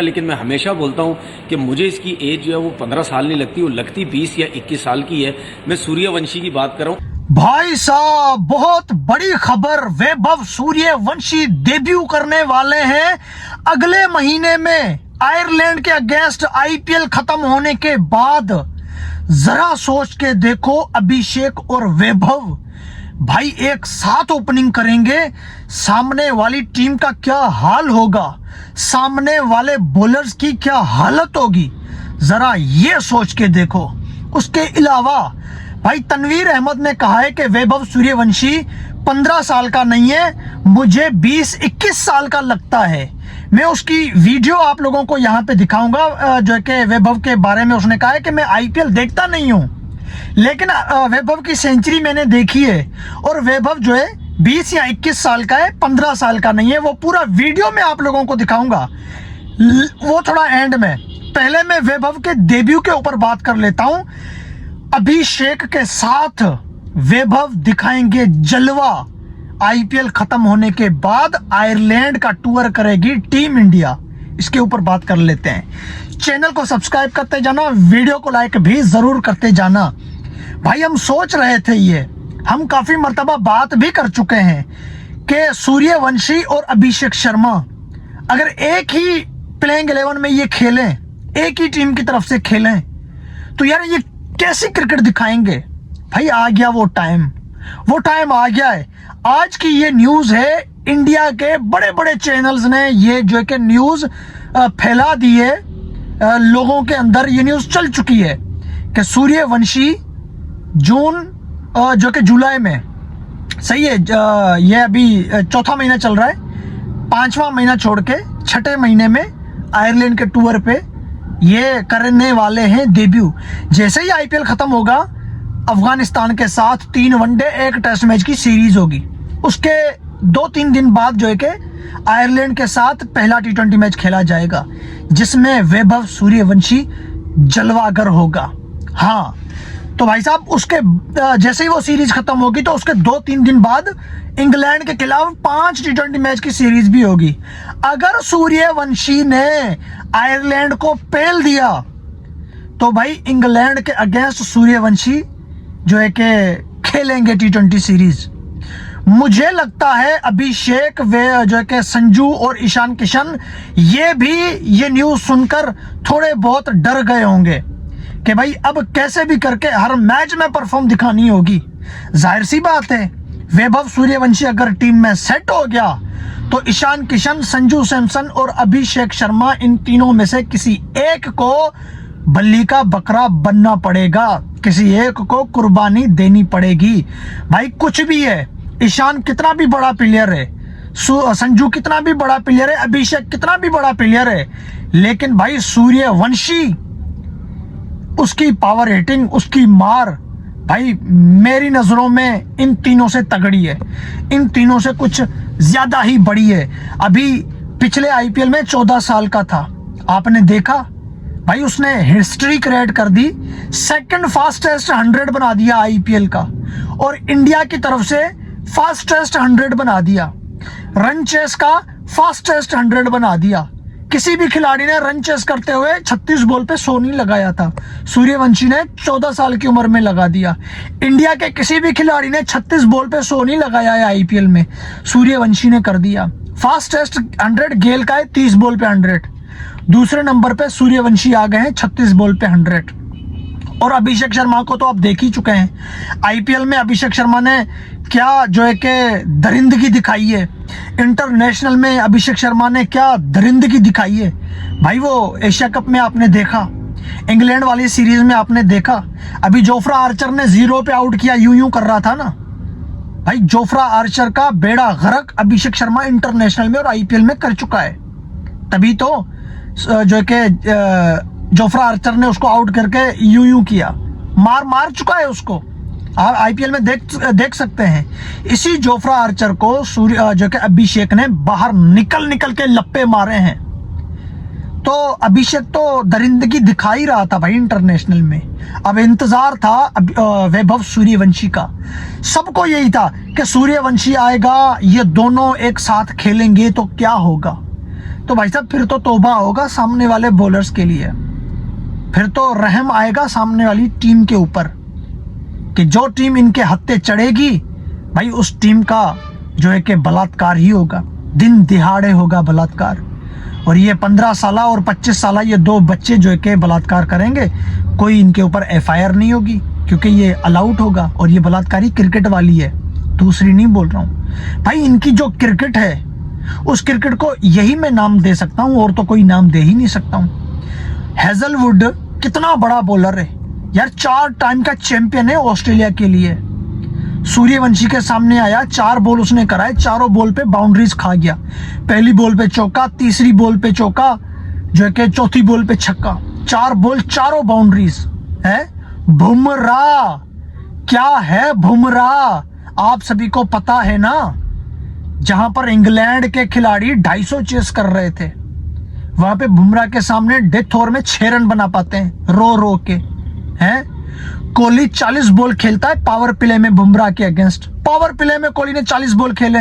लेकिन मैं हमेशा बोलता हूं कि मुझे इसकी एज जो है वो 15 साल नहीं लगती, वो लगती 20 या 21 साल की है। मैं सूर्यवंशी की बात कर रहा हूं। भाई साहब, बहुत बड़ी खबर, वैभव सूर्यवंशी डेब्यू करने वाले हैं अगले महीने में आयरलैंड के अगेंस्ट आईपीएल खत्म होने के बाद। जरा सोच के देखो, अभिषेक और वैभव भाई एक साथ ओपनिंग करेंगे, सामने वाली टीम का क्या हाल होगा, सामने वाले बॉलर्स की क्या हालत होगी, जरा ये सोच के देखो। उसके अलावा भाई तनवीर अहमद ने कहा है कि वैभव सूर्यवंशी 15 साल का नहीं है, मुझे 20-21 साल का लगता है। मैं उसकी वीडियो आप लोगों को यहाँ पे दिखाऊंगा, जो कि वैभव के बारे में उसने कहा है कि मैं आईपीएल देखता नहीं हूँ, लेकिन वैभव की सेंचुरी मैंने देखी है और वैभव जो है 20 या 21 साल का है, 15 साल का नहीं है। वो पूरा वीडियो मैं आप लोगों को दिखाऊंगा, वो थोड़ा एंड में। पहले मैं वैभव के डेब्यू के ऊपर बात कर लेता हूं। अभिषेक के साथ वैभव दिखाएंगे जलवा। आईपीएल खत्म होने के बाद आयरलैंड का टूर करेगी टीम इंडिया, इसके ऊपर बात कर लेते हैं। चैनल को सब्सक्राइब करते जाना, वीडियो को लाइक भी जरूर करते जाना। भाई हम सोच रहे थे, ये हम काफी मर्तबा बात भी कर चुके हैं कि सूर्यवंशी और अभिषेक शर्मा अगर एक ही प्लेइंग 11 में ये खेलें, एक ही टीम की तरफ से खेलें, तो यार ये कैसी क्रिकेट दिखाएंगे। भाई आ गया वो टाइम आ गया है। आज की ये न्यूज है, इंडिया के बड़े बड़े चैनल्स ने ये जो है कि न्यूज फैला दी है, लोगों के अंदर ये न्यूज चल चुकी है कि सूर्यवंशी जून जो कि जुलाई में, सही है, ये अभी चौथा महीना चल रहा है, 5वां महीना छोड़ के 6ठे महीने में आयरलैंड के टूर पे ये करने वाले हैं डेब्यू। जैसे ही आईपीएल खत्म होगा, अफगानिस्तान के साथ 3 वनडे 1 टेस्ट मैच की सीरीज होगी। उसके 2-3 दिन बाद जो है कि आयरलैंड के साथ पहला T20 मैच खेला जाएगा, जिसमें वैभव सूर्यवंशी जलवागर होगा। हाँ, तो भाई साहब उसके जैसे ही वो सीरीज खत्म होगी तो उसके 2-3 दिन बाद इंग्लैंड के खिलाफ 5 T20 मैच की सीरीज भी होगी। अगर सूर्यवंशी ने आयरलैंड को पेल दिया तो भाई इंग्लैंड के अगेंस्ट सूर्यवंशी जो है कि खेलेंगे T20 सीरीज। मुझे लगता है अभिषेक वे जो है कि संजू और ईशान किशन ये भी ये न्यूज सुनकर थोड़े बहुत डर गए होंगे कि भाई अब कैसे भी करके हर मैच में परफॉर्म दिखानी होगी। जाहिर सी बात है, वैभव सूर्यवंशी अगर टीम में सेट हो गया तो ईशान किशन, संजू सैमसन और अभिषेक शर्मा, इन तीनों में से किसी एक को बल्ली का बकरा बनना पड़ेगा, किसी एक को कुर्बानी देनी पड़ेगी। भाई कुछ भी है, ईशान कितना भी बड़ा प्लेयर है, संजू कितना भी बड़ा प्लेयर है, अभिषेक कितना भी बड़ा प्लेयर है, लेकिन भाई सूर्यवंशी, उसकी पावर हिटिंग, उसकी मार भाई मेरी नजरों में इन तीनों से तगड़ी है, इन तीनों से कुछ ज्यादा ही बड़ी है। अभी पिछले आईपीएल में 14 साल का था, आपने देखा भाई, उसने हिस्ट्री क्रिएट कर दी, सेकंड फास्टेस्ट 100 बना दिया आईपीएल का, और इंडिया की तरफ से फास्टेस्ट 100 बना दिया, रन चेस का फास्टेस्ट 100 बना दिया। किसी भी खिलाड़ी ने रन चेस करते हुए 36 बॉल पे 100 नहीं लगाया था, सूर्यवंशी ने 14 साल की उम्र में लगा दिया। इंडिया के किसी भी खिलाड़ी ने 36 बॉल पे 100 नहीं लगाया है आईपीएल में, सूर्यवंशी ने कर दिया। फास्टेस्ट 100 गेल का है, 30 बॉल पे 100। दूसरे नंबर पे सूर्यवंशी आ गए हैं 36 बॉल पे 100। और अभिषेक शर्मा को तो आप देख ही चुके हैं, आईपीएल में अभिषेक शर्मा ने क्या जो है कि दरिंदगी दिखाई है। इंटरनेशनल में अभिषेक शर्मा ने क्या दरिंदगी दिखाई है। भाई वो एशिया कप में आपने देखा, इंग्लैंड वाली सीरीज में आपने देखा, अभी जोफ्रा आर्चर ने 0 पे आउट किया, यूं कर रहा था ना। भाई जोफ्रा आर्चर का बेड़ा गर्क अभिषेक शर्मा इंटरनेशनल में और आईपीएल में कर चुका है, तभी तो जो है कि जोफ्रा आर्चर ने उसको आउट करके यूं किया, मार चुका है उसको। आप आईपीएल में देख सकते हैं। इसी जोफ्रा आर्चर को जो कि अभिषेक ने बाहर निकल के लप्पे मारे हैं। तो अभिषेक तो दरिंदगी दिखा ही रहा था भाई इंटरनेशनल में। अब इंतजार था वैभव सूर्यवंशी का, सबको यही था कि सूर्यवंशी आएगा, ये दोनों एक साथ खेलेंगे तो क्या होगा। तो भाई साहब फिर तो तौबा होगा सामने वाले बॉलर्स के लिए, फिर तो रहम आएगा सामने वाली टीम के ऊपर कि जो टीम इनके हत्थे चढ़ेगी भाई उस टीम का जो है कि बलात्कार ही होगा, दिन दिहाड़े होगा बलात्कार। और ये 15 साल और 25 साल ये दो बच्चे जो है कि बलात्कार करेंगे, कोई इनके ऊपर FIR नहीं होगी क्योंकि ये अलाउड होगा। और ये बलात्कारी क्रिकेट वाली है, दूसरी नहीं बोल रहा हूँ भाई। इनकी जो क्रिकेट है उस क्रिकेट को यही मैं नाम दे सकता हूँ और तो कोई नाम दे ही नहीं सकता हूँ। हेजलवुड कितना बड़ा बॉलर है यार, 4 टाइम का चैंपियन है ऑस्ट्रेलिया के लिए। सूर्यवंशी के सामने आया, 4 बॉल उसने कराए, चारों बॉल पे बाउंड्रीज खा गया। पहली बॉल पे चौका, तीसरी बॉल पे चौका, जो है कि चौथी बॉल पे छक्का, 4 बॉल चारों बाउंड्रीज है। बुमराह क्या है, बुमराह आप सभी को पता है ना, जहां पर इंग्लैंड के खिलाड़ी 250 चेस कर रहे थे, वहां पे बुमराह के सामने डेथ ओवर में 6 रन बना पाते हैं रो रो के हैं। कोहली 40 बॉल खेलता है पावर प्ले में बुमराह के अगेंस्ट, पावर प्ले में कोहली ने 40 बॉल खेले।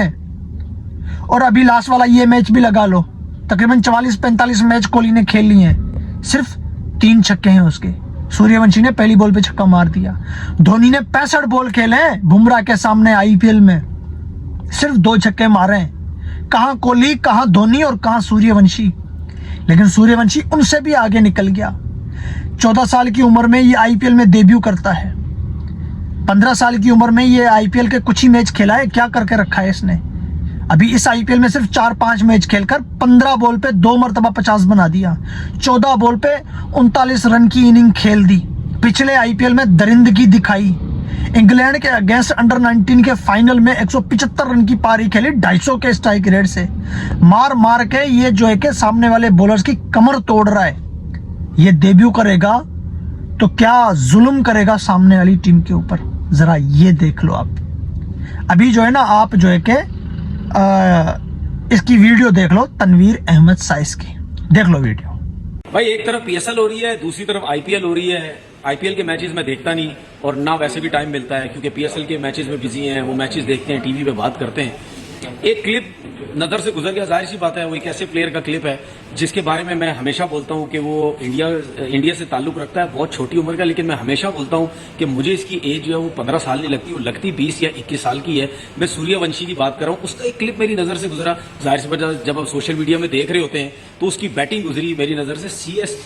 और अभी लास्ट वाला ये मैच भी लगा लो, तकरीबन 44-45 मैच कोहली ने खेल लिए हैं, सिर्फ 3 छक्के हैं उसके। सूर्यवंशी ने पहली बॉल पे छक्का मार दिया। धोनी ने 65 बॉल खेले हैं बुमराह के सामने IPL में, सिर्फ 2 छक्के मारे हैं। कहां कोहली, कहां धोनी और कहां सूर्यवंशी। लेकिन सूर्यवंशी उनसे भी आगे निकल गया। 14 साल की उम्र में ये IPL में डेब्यू करता है। 15 साल की उम्र में ये IPL के कुछ ही मैच खेला है, क्या करके रखा है इसने। अभी इस IPL में सिर्फ 4-5 मैच खेलकर 15 बॉल पे 2 मरतबा 50 बना दिया, 14 बॉल पे 39 रन की इनिंग खेल दी। पिछले IPL में दरिंदगी दिखाई, इंग्लैंड के अगेंस्ट अंडर 19 के फाइनल में 175 रन की पारी खेली 250 के स्ट्राइक रेट से। मार मार के ये जो है कि सामने वाले बॉलर्स की कमर तोड़ रहा है। ये डेब्यू करेगा तो क्या जुल्म करेगा सामने वाली टीम के ऊपर, जरा ये देख लो आप। अभी जो है ना, आप जो है कि इसकी वीडियो देख लो, तनवीर अहमद साइस की, देख लो वीडियो। भाई एक तरफ PSL हो रही है, दूसरी तरफ IPL हो रही है। IPL के मैचेस में देखता नहीं और ना वैसे भी टाइम मिलता है क्योंकि PSL के मैचेस में बिजी हैं, वो मैचेस देखते हैं, टीवी पे बात करते हैं। एक क्लिप नज़र से गुजर गया, जाहिर सी बात है, वो एक ऐसे प्लेयर का क्लिप है जिसके बारे में मैं हमेशा बोलता हूं कि वो इंडिया से ताल्लुक रखता है, बहुत छोटी उम्र का, लेकिन मैं हमेशा बोलता हूं कि मुझे इसकी एज जो है वो 15 साल नहीं लगती, वो लगती 20 या 21 साल की है। मैं सूर्यवंशी की बात कर रहा हूं, उसका एक क्लिप मेरी नज़र से गुजरा। जाहिर सी बात, जब आप सोशल मीडिया में देख रहे होते हैं तो उसकी बैटिंग गुजरी मेरी नज़र से। CS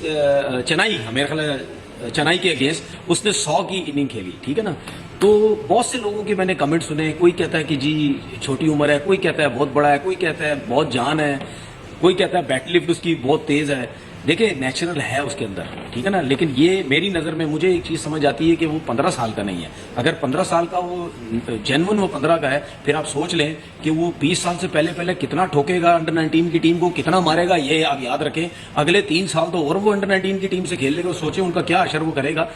चेन्नई, मेरे ख्याल चेन्नई के अगेंस्ट उसने 100 की इनिंग खेली, ठीक है ना। तो बहुत से लोगों के मैंने कमेंट सुने, कोई कहता है कि जी छोटी उम्र है, कोई कहता है बहुत बड़ा है, कोई कहता है बहुत जान है, कोई कहता है बैट लिफ्ट उसकी बहुत तेज है। देखिए नेचुरल है उसके अंदर, ठीक है ना, लेकिन ये मेरी नज़र में मुझे एक चीज़ समझ आती है कि वो 15 साल का नहीं है। अगर 15 साल का वो जेन्युइन वो 15 का है, फिर आप सोच लें कि वो 20 साल से पहले कितना ठोकेगा अंडर 19 की टीम को, कितना मारेगा, ये आप याद रखें। अगले 3 साल तो और वो अंडर 19 की टीम से खेल लेगा, सोचें उनका क्या असर वो करेगा।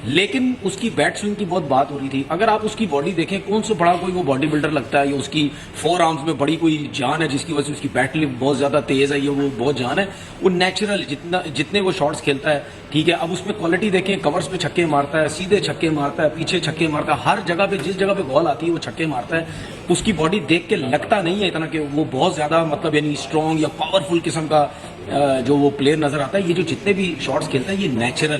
लेकिन उसकी बैट स्विंग की बहुत बात हो रही थी। अगर आप उसकी बॉडी देखें, कौन सा बड़ा कोई वो बॉडी बिल्डर लगता है या उसकी 4 आर्म्स में बड़ी कोई जान है जिसकी वजह से उसकी बैट लिफ्ट बहुत ज्यादा तेज है, ये वो बहुत जान है। वो नेचुरल जितने वो शॉट्स खेलता है, ठीक है। अब उसमें क्वालिटी देखें, कवर्स पे छक्के मारता है, सीधे छक्के मारता है, पीछे छक्के मारता है, हर जगह पे जिस जगह पे बॉल आती है वो छक्के मारता है। उसकी बॉडी देख के लगता नहीं है इतना कि वो बहुत ज्यादा मतलब यानी स्ट्रॉन्ग या पावरफुल किस्म का जो वो प्लेयर नजर आता है। ये जो जितने भी शॉट्स खेलता है ये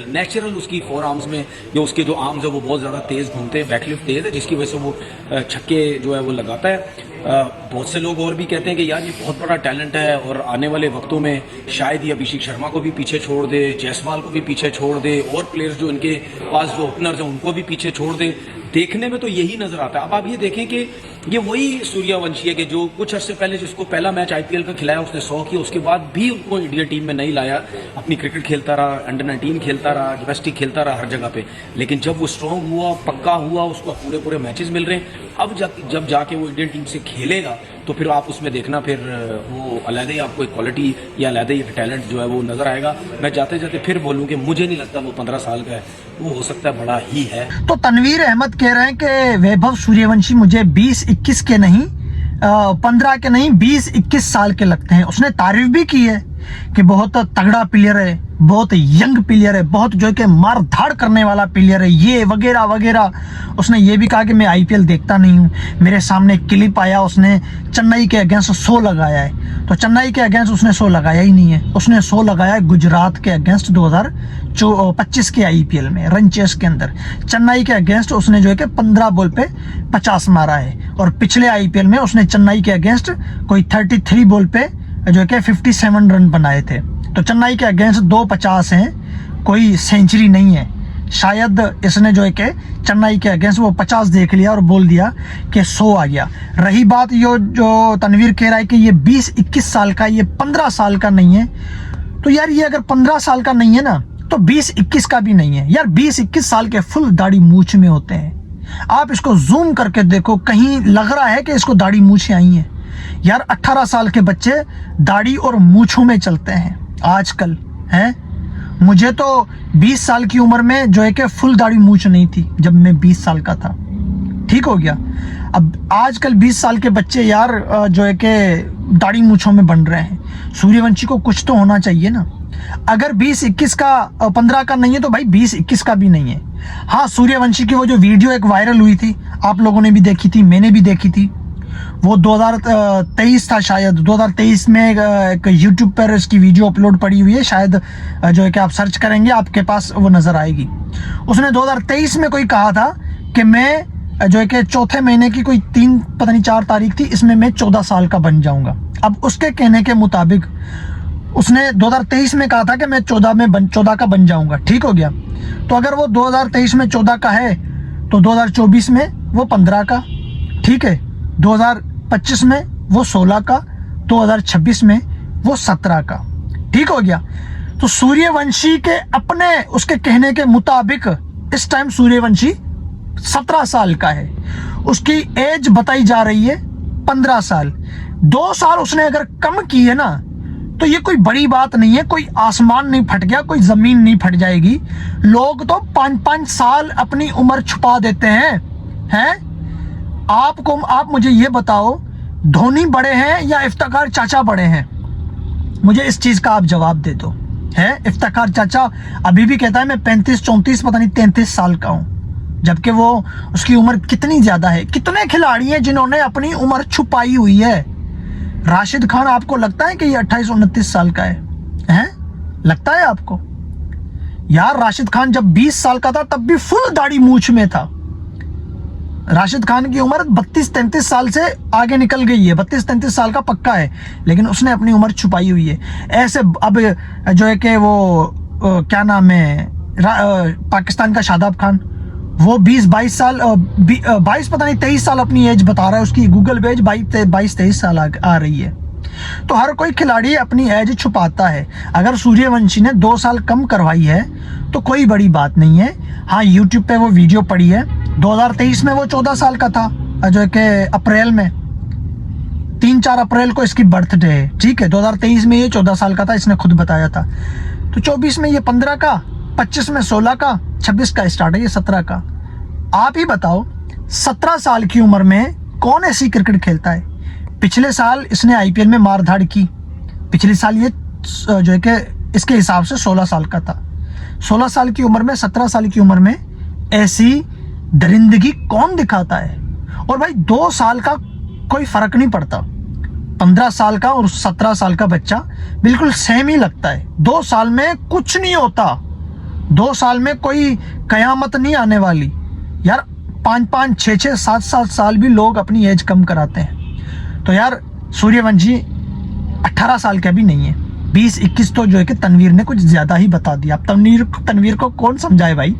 नेचुरल उसकी 4 आर्म्स में जो उसके जो आर्म्स है वो बहुत ज्यादा तेज घूमते हैं, बैकलिफ्ट तेज है, जिसकी वजह से वो छक्के जो है वो लगाता है। बहुत से लोग और भी कहते हैं कि यार ये बहुत बड़ा टैलेंट है और आने वाले वक्तों में शायद ये अभिषेक शर्मा को भी पीछे छोड़ दे, जायसवाल को भी पीछे छोड़ दे, और प्लेयर्स जो इनके पास जो ओपनर्स हैं उनको भी पीछे छोड़ दे। देखने में तो यही नजर आता है। अब आप ये देखें कि ये वही सूर्यवंशी है कि जो कुछ अर्से पहले जिसको पहला मैच IPL का खिलाया, उसने 100 किया, उसके बाद भी उनको इंडिया टीम में नहीं लाया। अपनी क्रिकेट खेलता रहा, अंडर 19 खेलता रहा, डोमेस्टिक खेलता रहा हर जगह पे। लेकिन जब वो स्ट्रॉन्ग हुआ, पक्का हुआ, उसको पूरे मैचेस मिल रहे हैं, अब जब जाके वो इंडियन टीम से खेलेगा तो फिर आप उसमें देखना, फिर वो अलग ही आपको एक क्वालिटी या अलग ही एक टैलेंट जो है वो नजर आएगा। मैं जाते जाते फिर बोलूं कि मुझे नहीं लगता वो 15 साल का है, वो हो सकता है बड़ा ही है। तो तनवीर अहमद कह रहे हैं कि वैभव सूर्यवंशी मुझे 20-21 के नहीं, 15 के नहीं, 20-21 साल के लगते हैं। उसने तारीफ भी की है कि बहुत तगड़ा प्लेयर है, बहुत यंग प्लेयर है, बहुत जो है कि मार धाड़ करने वाला प्लेयर है, ये वगैरह वगैरह। उसने ये भी कहा कि मैं आईपीएल देखता नहीं हूँ। मेरे सामने क्लिप आया, उसने चेन्नई के अगेंस्ट 100 लगाया है, तो चेन्नई के अगेंस्ट उसने 100 लगाया ही नहीं है। उसने 100 लगाया है गुजरात के अगेंस्ट 2025 के आईपीएल में रन चेस के अंदर। चेन्नई के अगेंस्ट उसने जो है कि 15 बॉल पे 50 मारा है, और पिछले आईपीएल में उसने चेन्नई के अगेंस्ट कोई 33 बॉल पे जो है कि 57 रन बनाए थे। तो चेन्नई के अगेंस्ट 250 हैं, कोई सेंचुरी नहीं है। शायद इसने जो है कि चेन्नई के अगेंस्ट वो 50 देख लिया और बोल दिया कि 100 आ गया। रही बात ये जो तनवीर कह रहा है कि ये 20-21 साल का, ये 15 साल का नहीं है, तो यार ये अगर 15 साल का नहीं है ना, तो 20-21 का भी नहीं है यार। 20-21 साल के फुल दाढ़ी मूछ में होते हैं। आप इसको जूम करके देखो, कहीं लग रहा है कि इसको दाढ़ी मूछें आई हैं। यार 18 साल के बच्चे दाढ़ी और मूछों में चलते हैं आजकल, हैं। मुझे तो 20 साल की उम्र में जो है कि फुल दाढ़ी मूछ नहीं थी जब मैं 20 साल का था, ठीक हो गया। अब आजकल 20 साल के बच्चे यार जो है कि दाढ़ी मूछों में बन रहे हैं। सूर्यवंशी को कुछ तो होना चाहिए ना। अगर 20-21 का 15 का नहीं है तो भाई 20-21 का भी नहीं है। हाँ, सूर्यवंशी की वो जो वीडियो एक वायरल हुई थी, आप लोगों ने भी देखी थी, मैंने भी देखी थी। वो 2023 था शायद, 2023 में एक यूट्यूब पर इसकी वीडियो अपलोड पड़ी हुई है, शायद जो है कि आप सर्च करेंगे आपके पास वो नजर आएगी। उसने 2023 में कोई कहा था कि मैं जो है कि चौथे महीने की कोई 3 पता नहीं 4 तारीख थी, इसमें मैं 14 साल का बन जाऊंगा। अब उसके कहने के मुताबिक उसने 2023 में कहा था कि मैं 14 का बन जाऊंगा, ठीक हो गया। तो अगर वो 2023 में 14 का है तो 2024 में वो 15 का, ठीक है, 2025 में वो 16 का, 2026 में वो 17 का, ठीक हो गया। तो सूर्यवंशी के अपने उसके कहने के मुताबिक इस टाइम सूर्यवंशी 17 साल का है। उसकी एज बताई जा रही है 15 साल। 2 साल उसने अगर कम की है ना, तो ये कोई बड़ी बात नहीं है, कोई आसमान नहीं फट गया, कोई जमीन नहीं फट जाएगी। लोग तो 5-5 साल अपनी उम्र छुपा देते हैं। आप मुझे ये बताओ, धोनी बड़े हैं या इफ्तिखार चाचा बड़े हैं? मुझे इस चीज का आप जवाब दे दो। है इफ्तिखार चाचा अभी भी कहता है मैं 35-34 पता नहीं 33 साल का हूं, जबकि वो उसकी उम्र कितनी ज्यादा है। कितने खिलाड़ी हैं जिन्होंने अपनी उम्र छुपाई हुई है। राशिद खान, आपको लगता है कि ये 28-29 साल का है? लगता है आपको? यार राशिद खान जब 20 साल का था तब भी फुल दाढ़ी मूछ में था। राशिद खान की उम्र 32-33 साल से आगे निकल गई है, 32-33 साल का पक्का है, लेकिन उसने अपनी उम्र छुपाई हुई है। ऐसे अब जो है कि वो क्या नाम है, पाकिस्तान का शादाब खान, वो 20-22 साल 22 पता नहीं 23 साल अपनी एज बता रहा है, उसकी गूगल पे 22-23 साल आ रही है। तो हर कोई खिलाड़ी अपनी एज छुपाता है। अगर सूर्यवंशी ने 2 साल कम करवाई है तो कोई बड़ी बात नहीं है। हाँ, यूट्यूब पे वो वीडियो पड़ी है, 2023 में वो 14 साल का था, जो है कि अप्रैल में 3-4 अप्रैल को इसकी बर्थडे है, ठीक है। 2023 में ये 14 साल का था, इसने खुद बताया था। तो 24 में ये 15 का, 25 में 16 का, 26 का स्टार्ट है, ये 17 का। आप ही बताओ 17 साल की उम्र में कौन ऐसी क्रिकेट खेलता है? पिछले साल इसने आईपीएल में मारधाड़ की, पिछले साल ये जो है कि इसके हिसाब से 16 साल का था। 16 साल की उम्र में, 17 साल की उम्र में ऐसी दरिंदगी कौन दिखाता है? और भाई 2 साल का कोई फर्क नहीं पड़ता। 15 साल का और 17 साल का बच्चा बिल्कुल सेम ही लगता है। 2 साल में कुछ नहीं होता, 2 साल में कोई कयामत नहीं आने वाली। यार 5-5, 6-6, 7-7 साल भी लोग अपनी एज कम कराते हैं। तो यार सूर्यवंशी 18 साल का भी नहीं है, 20-21 तो जो है कि तनवीर ने कुछ ज्यादा ही बता दिया। अब तनवीर को कौन समझाए भाई?